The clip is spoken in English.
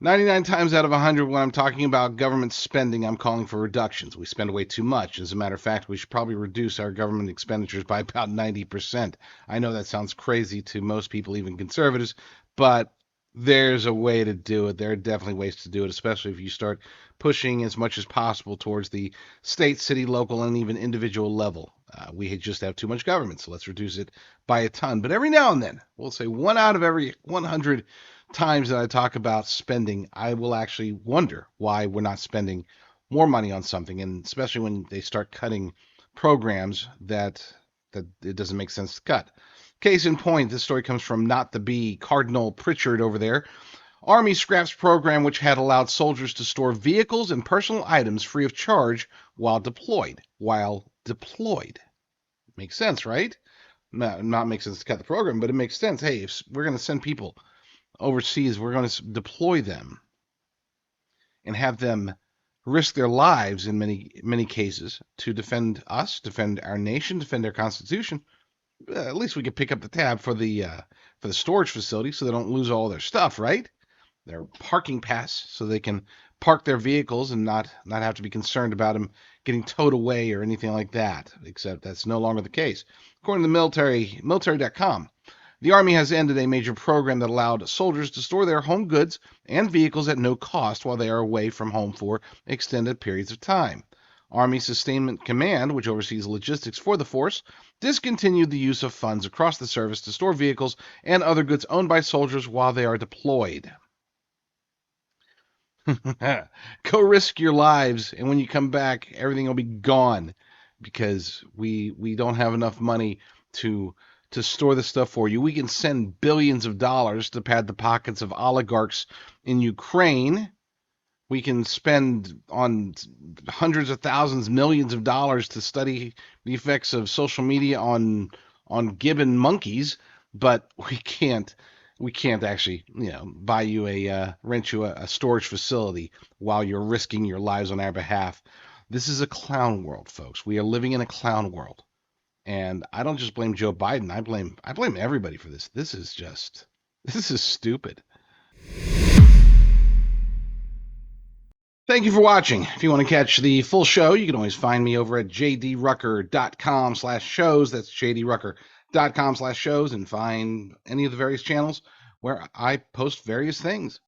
99 times out of 100, when I'm talking about government spending, I'm calling for reductions. We spend way too much. As a matter of fact, we should probably reduce our government expenditures by about 90%. I know that sounds crazy to most people, even conservatives, but there's a way to do it. There are definitely ways to do it, especially if you start pushing as much as possible towards the state, city, local, and even individual level. We just have too much government, so let's reduce it by a ton. But every now and then, we'll say 1 out of every 100 times that I talk about spending, I will actually wonder why we're not spending more money on something, and especially when they start cutting programs that it doesn't make sense to cut. Case in point, this story comes from Not the Bee, Cardinal Pritchard over there. Army scraps program which had allowed soldiers to store vehicles and personal items free of charge while deployed. Makes sense, right? Not makes sense to cut the program, but it makes sense. Hey, if we're going to send people overseas, we're going to deploy them and have them risk their lives in many cases to defend us, defend our nation, defend our Constitution. At least we could pick up the tab for the storage facility so they don't lose all their stuff, right? Their parking pass, so they can park their vehicles and not have to be concerned about them getting towed away or anything like that. Except that's no longer the case. According to the military.com, the Army has ended a major program that allowed soldiers to store their home goods and vehicles at no cost while they are away from home for extended periods of time. Army Sustainment Command, which oversees logistics for the force, discontinued the use of funds across the service to store vehicles and other goods owned by soldiers while they are deployed. Go risk your lives, and when you come back, everything will be gone because we don't have enough money to store the stuff for you. We can send billions of dollars to pad the pockets of oligarchs in Ukraine. We can spend on hundreds of thousands, millions of dollars to study the effects of social media on gibbon monkeys, but we can't actually, buy you rent you a storage facility while you're risking your lives on our behalf. This is a clown world, folks. We are living in a clown world. And I don't just blame Joe Biden. I blame everybody for this. This is stupid. Thank you for watching. If you want to catch the full show, you can always find me over at jdrucker.com/shows. That's jdrucker.com/shows, and find any of the various channels where I post various things.